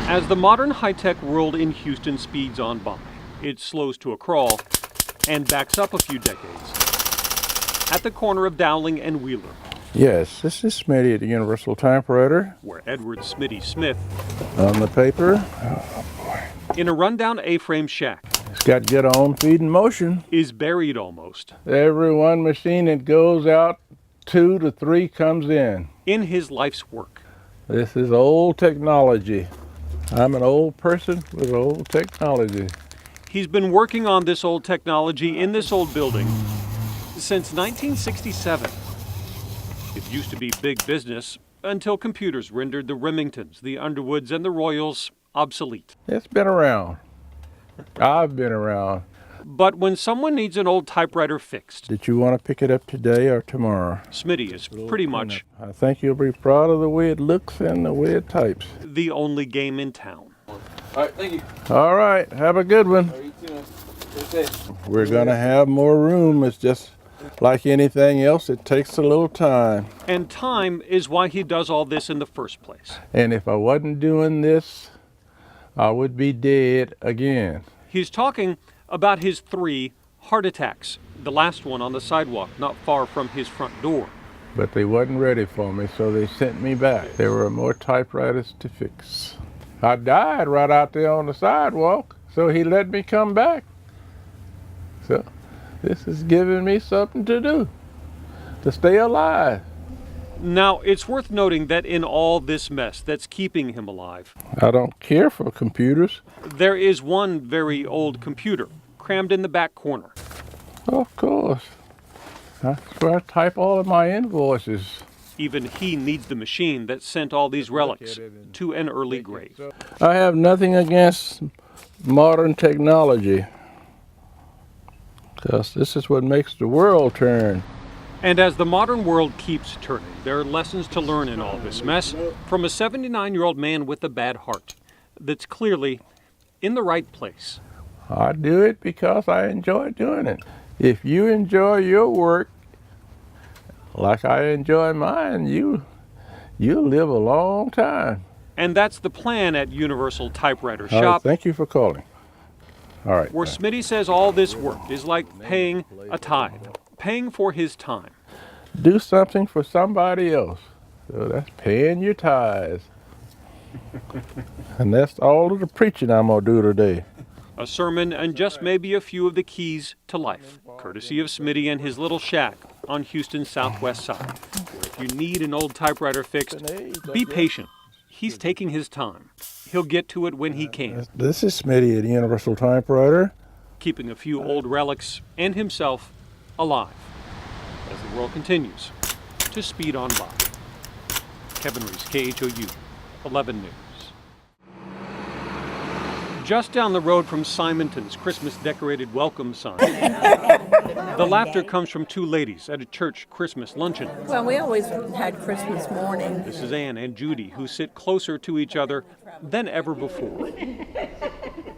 As the modern high-tech world in Houston speeds on by, it slows to a crawl and backs up a few decades. At the corner of Dowling and Wheeler. Yes, this is Smitty at the Universal Typewriter. Where Edward Smitty Smith, on the paper, in a rundown A-frame shack, it's got good on feeding motion, is buried almost. Every one machine that goes out, 2 to 3 comes in his life's work. This is old technology. I'm an old person with old technology. He's been working on this old technology in this old building since 1967. It used to be big business until computers rendered the Remingtons, the Underwoods, and the Royals obsolete. It's been around. I've been around. But when someone needs an old typewriter fixed... Did you want to pick it up today or tomorrow? Smitty is pretty much... I think you'll be proud of the way it looks and the way it types. ...the only game in town. All right, thank you. All right, have a good one. We're going to have more room. It's just like anything else, it takes a little time. And time is why he does all this in the first place. And if I wasn't doing this, I would be dead again. He's talking about his 3 heart attacks, the last one on the sidewalk not far from his front door. But they wasn't ready for me, so they sent me back. There were more typewriters to fix. I died right out there on the sidewalk, so he let me come back. So this is giving me something to do, to stay alive. Now, it's worth noting that in all this mess that's keeping him alive, I don't care for computers. There is one very old computer crammed in the back corner. Of course. That's where I type all of my invoices. Even he needs the machine that sent all these relics to an early grave. I have nothing against modern technology, because this is what makes the world turn. And as the modern world keeps turning, there are lessons to learn in all this mess from a 79-year-old man with a bad heart that's clearly in the right place. I do it because I enjoy doing it. If you enjoy your work like I enjoy mine, you'll live a long time. And that's the plan at Universal Typewriter All Shop. right, thank you for calling. All right. Where Smitty says all this work is like paying a tithe, paying for his time. Do something for somebody else. So that's paying your tithes. And that's all of the preaching I'm going to do today. A sermon and just maybe a few of the keys to life, courtesy of Smitty and his little shack on Houston's southwest side. If you need an old typewriter fixed, be patient. He's taking his time. He'll get to it when he can. This is Smitty at Universal Typewriter. Keeping a few old relics and himself alive as the world continues to speed on by. Kevin Reece, KHOU 11 News. Just down the road from Simonton's Christmas decorated welcome sign. The laughter comes from 2 ladies at a church Christmas luncheon. Well, we always had Christmas morning. This is Ann and Judy, who sit closer to each other than ever before.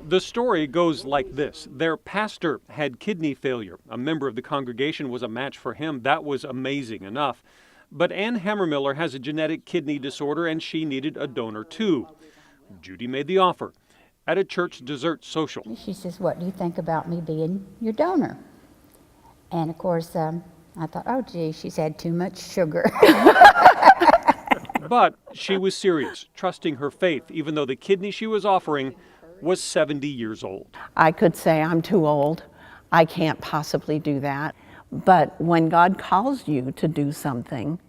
The story goes like this. Their pastor had kidney failure. A member of the congregation was a match for him. That was amazing enough. But Ann Hammermiller has a genetic kidney disorder, and she needed a donor too. Judy made the offer at a church dessert social. She says, "What do you think about me being your donor?" And of course, I thought, oh gee, she's had too much sugar. But she was serious, trusting her faith, even though the kidney she was offering was 70 years old. I could say I'm too old. I can't possibly do that. But when God calls you to do something,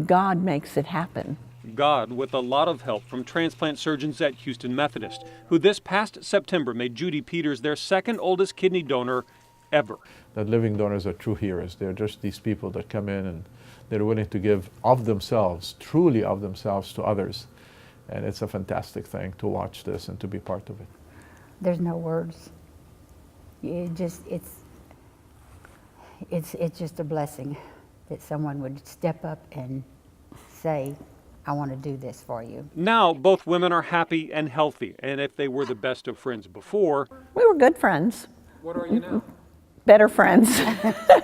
God makes it happen. God, with a lot of help from transplant surgeons at Houston Methodist, who this past September made Judy Peters their 2nd oldest kidney donor ever. That living donors are true heroes. They're just these people that come in and they're willing to give of themselves, truly of themselves, to others. And it's a fantastic thing to watch this and to be part of it. There's no words. It's just a blessing that someone would step up and say, I want to do this for you. Now, both women are happy and healthy, and if they were the best of friends before... We were good friends. What are you now? Better friends.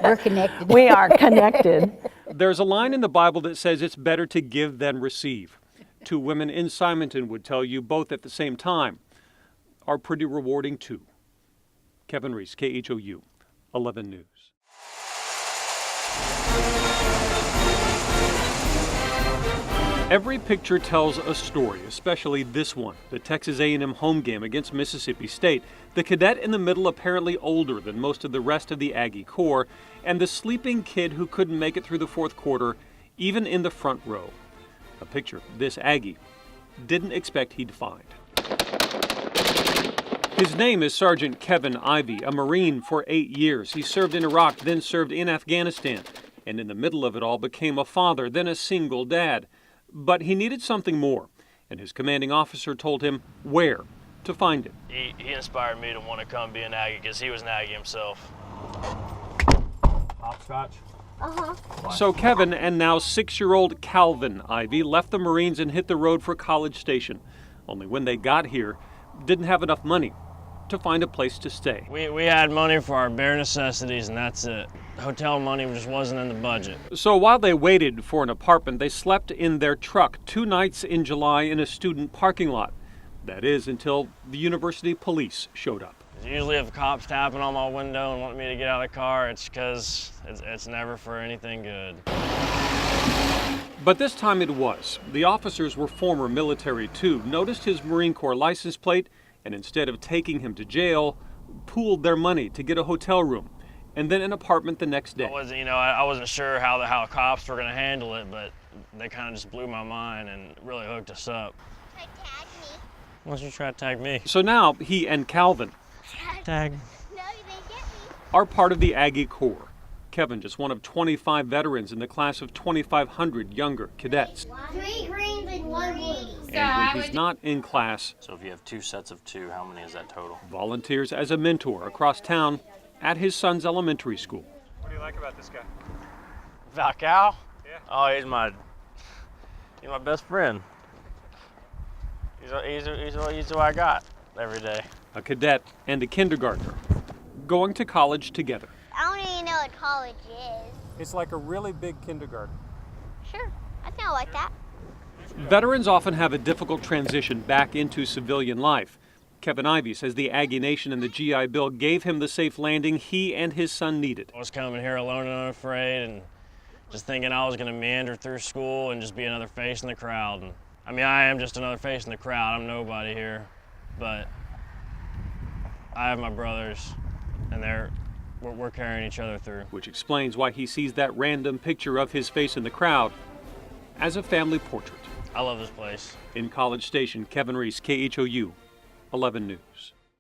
We're connected. We are connected. There's a line in the Bible that says it's better to give than receive. Two women in Simonton would tell you, both at the same time, are pretty rewarding too. Kevin Reece, KHOU, 11 News. Every picture tells a story, especially this one, the Texas A&M home game against Mississippi State. The cadet in the middle apparently older than most of the rest of the Aggie corps, and the sleeping kid who couldn't make it through the fourth quarter, even in the front row. A picture this Aggie didn't expect he'd find. His name is Sergeant Kevin Ivey, a Marine for 8 years. He served in Iraq, then served in Afghanistan, and in the middle of it all became a father, then a single dad. But he needed something more, and his commanding officer told him where to find it. He inspired me to want to come be an Aggie because he was an Aggie himself. Hopscotch? So Kevin and now 6-year-old Calvin Ivey left the Marines and hit the road for College Station. Only when they got here, didn't have enough money to find a place to stay. We had money for our bare necessities, and that's it. Hotel money just wasn't in the budget. So while they waited for an apartment, they slept in their truck 2 nights in July in a student parking lot. That is, until the university police showed up. Usually if the cops tapping on my window and want me to get out of the car, it's because it's never for anything good. But this time it was. The officers were former military too, noticed his Marine Corps license plate, and instead of taking him to jail, pooled their money to get a hotel room and then an apartment the next day. I wasn't sure how the cops were going to handle it, but they kind of just blew my mind and really hooked us up. Tag me. Why don't you try to tag me? So now he and Calvin Tag. No, you didn't get me. are part of the Aggie Corps. Kevin just one of 25 veterans in the class of 2,500 younger cadets. 3 greens and 1 blue. And when he's not in class, So if you have 2 sets of 2, how many is that total? volunteers as a mentor across town at his son's elementary school. What do you like about this guy? About Cal? Yeah. Oh, he's my best friend. He's who I got every day. A cadet and a kindergartner going to college together. I don't even know what college is. It's like a really big kindergarten. Sure, I think I like that. Veterans often have a difficult transition back into civilian life. Kevin Ivey says the Aggie Nation and the GI Bill gave him the safe landing he and his son needed. I was coming here alone and unafraid and just thinking I was going to meander through school and just be another face in the crowd. And, I am just another face in the crowd. I'm nobody here. But I have my brothers, and we're carrying each other through. Which explains why he sees that random picture of his face in the crowd as a family portrait. I love this place. In College Station, Kevin Reece, KHOU, 11 News.